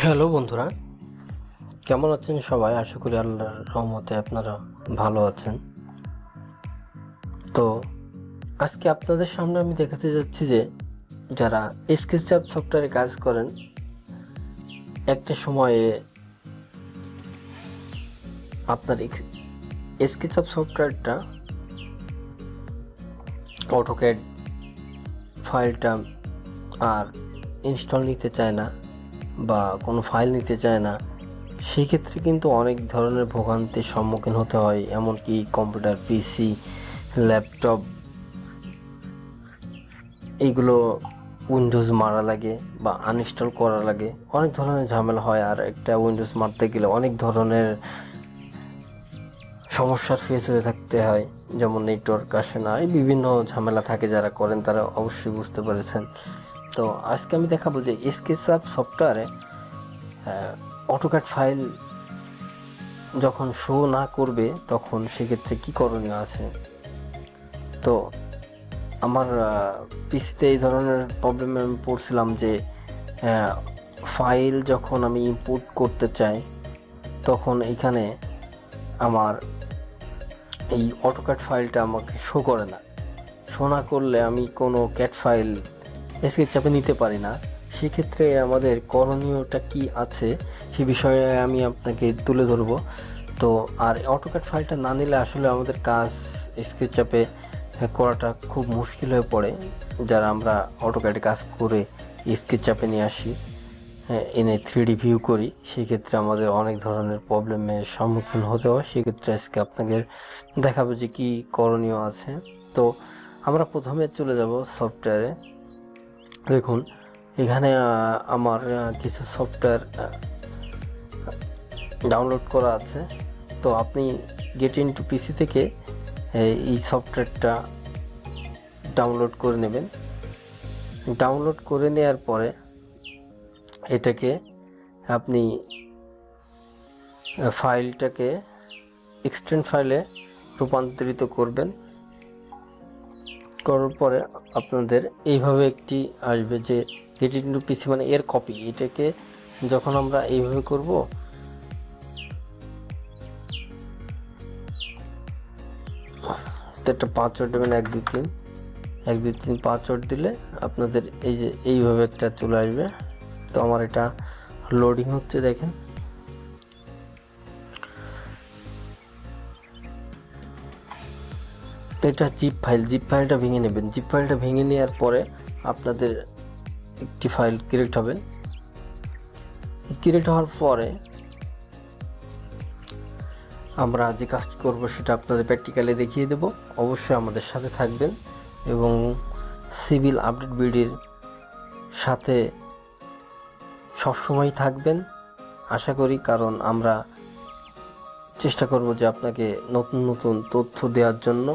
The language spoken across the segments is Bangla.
হ্যালো বন্ধুরা, কেমন আছেন সবাই? আশা করি আল্লাহর রহমতে আপনারা ভালো আছেন। তো আজকে আপনাদের সামনে আমি দেখাতে যাচ্ছি যে যারা স্কেচআপ সফটওয়্যারে কাজ করেন, একটা সময়ে আপনার স্কেচআপ সফটওয়্যারটা অটোক্যাড ফাইলটা আর ইনস্টল নিতে চায় না বা কোনো ফাইল নিতে চায় না। সেই ক্ষেত্রে কিন্তু অনেক ধরনের ভোগান্তির সম্মুখীন হতে হয়। এমনকি কম্পিউটার, পিসি, ল্যাপটপ এইগুলো উইন্ডোজ মারা লাগে বা আনইনস্টল করা লাগে, অনেক ধরনের ঝামেলা হয়। আর একটা উইন্ডোজ মারতে গেলে অনেক ধরনের সমস্যার ফেস হয়ে থাকতে হয়, যেমন নেটওয়ার্ক আসে না, এই বিভিন্ন ঝামেলা থাকে। যারা করেন তারা অবশ্যই বুঝতে পেরেছেন। তো আজকে আমি দেখাবো যে স্কেচআপ সফটওয়্যারে অটোক্যাড ফাইল যখন শো না করবে তখন সেক্ষেত্রে কী করণীয় আছে। তো আমার পিসিতে এই ধরনের প্রবলেমে আমি পড়ছিলাম যে ফাইল যখন আমি ইনপুট করতে চাই তখন এইখানে আমার এই অটোক্যাড ফাইলটা আমাকে শো করে না। শো না করলে আমি কোনো ক্যাড ফাইল স্কেচআপে নিতে পারি না। সেক্ষেত্রে আমাদের করণীয়টা কি আছে সে বিষয়ে আমি আপনাকে তুলে ধরবো। তো আর অটোক্যাড ফাইলটা না নিলে আসলে আমাদের কাজ স্কেচআপে করাটা খুব মুশকিল হয়ে পড়ে। যারা আমরা অটোক্যাডে কাজ করে স্কেচআপে নিয়ে আসি, এনে 3D ভিউ করি, সেক্ষেত্রে আমাদের অনেক ধরনের প্রবলেমের সম্মুখীন হতে হয়। সেক্ষেত্রে আজকে আপনাদের দেখাবো যে কী করণীয় আছে। তো আমরা প্রথমে চলে যাব সফটওয়্যারে। দেখুন এখানে আমার কিছু সফটওয়্যার ডাউনলোড করা আছে। তো আপনি গেট ইনটু পিসি থেকে এই সফটওয়্যারটা ডাউনলোড করে নেবেন। ডাউনলোড করে নেওয়ার পরে এটাকে আপনি ফাইলটাকে এক্সটেন্ড ফাইলে রূপান্তরিত করবেন। করার পরে আপনাদের এইভাবে একটি আসবে যে গেট ইনটু পিসি মানে এর কপি। এটাকে যখন আমরা এইভাবে করব, তো একটা পাসওয়ার্ড দেবেন 1 2 3 1 2 3 পাসওয়ার্ড দিলে আপনাদের এই যে এইভাবে একটা চলে আসবে। তো আমার এটা লোডিং হচ্ছে, দেখেন। এটা জিপ ফাইলটা ভেঙে নেবেন। জিপ ফাইলটা ভেঙে নেওয়ার পরে আপনাদের একটি ফাইল ক্রিয়েট হবে। ক্রিয়েট হওয়ার পরে আমরা যে কাজটি করব সেটা আপনাদের প্র্যাকটিক্যালি দেখিয়ে দেব। অবশ্যই আমাদের সাথে থাকবেন এবং সিভিল আপডেট বিডির সাথে সবসময় থাকবেন আশা করি, কারণ আমরা চেষ্টা করব যে আপনাকে নতুন নতুন তথ্য দেওয়ার জন্য।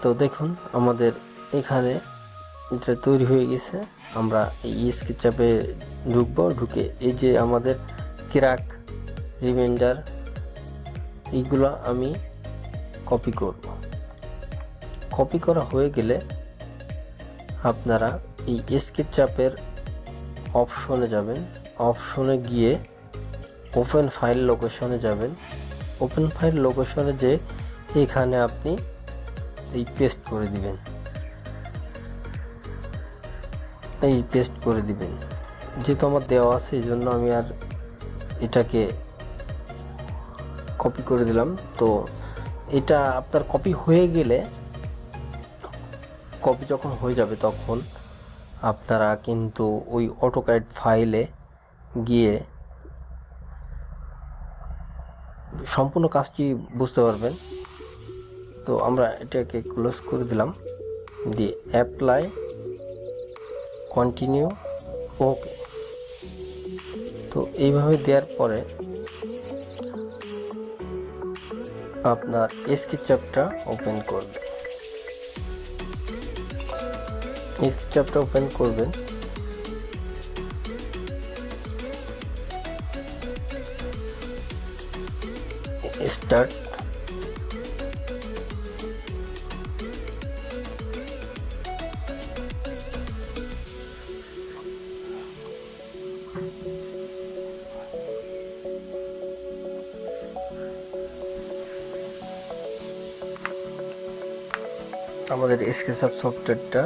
তো দেখুন আমাদের এখানে এটা তৈরি হয়ে গেছে। আমরা এই স্কেচআপে ঢুকবো। ঢুকে এই যে আমাদের ক্র্যাক, রিমাইন্ডার, এইগুলো আমি কপি করব। কপি করা হয়ে গেলে আপনারা এই স্কেচআপের অপশনে যাবেন। অপশনে গিয়ে ওপেন ফাইল লোকেশনে যাবেন। ওপেন ফাইল লোকেশনে যে এখানে আপনি এই পেস্ট করে দিবেন। যেহেতু আমার দেওয়া আছে এই জন্য আমি আর এটাকে কপি করে দিলাম। তো এটা আপনার কপি হয়ে গেলে, কপি যখন হয়ে যাবে তখন আপনারা কিন্তু ওই অটোক্যাড ফাইলে গিয়ে সম্পূর্ণ কাজটি বুঝতে পারবেন। তো আমরা এটাকে ক্লোজ করে দিলাম, দিয়ে অ্যাপ্লাই, কন্টিনিউ, ওকে। তো এইভাবে দেওয়ার পরে আপনার স্কেচআপটা ওপেন করবেন। স্কেচআপটা ওপেন করবেন। স্টার্ট, আমাদের স্কেচআপ সফটওয়্যারটা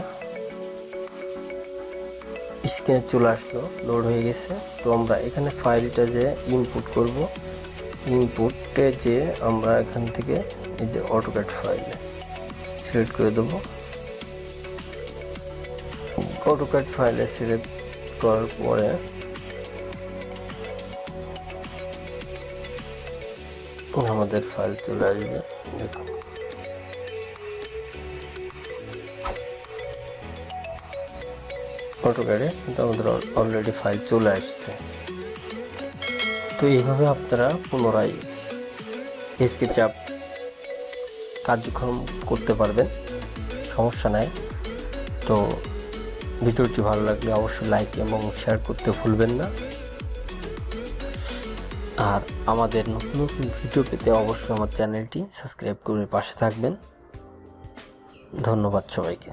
স্ক্রিনে চলে আসলো, লোড হয়ে গেছে। তো আমরা এখানে ফাইলটা যে ইনপুট করব, ইনপুটে যে আমরা এখান থেকে এই যে অটোক্যাড ফাইল সিলেক্ট করে দেবো। অটোক্যাড ফাইলে সিলেক্ট করার পরে আমাদের ফাইল চলে আসবে। দেখুন অটোক্যাডে কিন্তু আমাদের অলরেডি ফাইল চলে আসছে। তো এইভাবে আপনারা পুনরায় স্কেচআপ কার্যক্রম করতে পারবেন, সমস্যা নাই। তো ভিডিওটি ভালো লাগলে অবশ্যই লাইক এবং শেয়ার করতে ভুলবেন না। আর আমাদের নতুন নতুন ভিডিও পেতে অবশ্যই আমার চ্যানেলটি সাবস্ক্রাইব করে পাশে থাকবেন। ধন্যবাদ সবাইকে।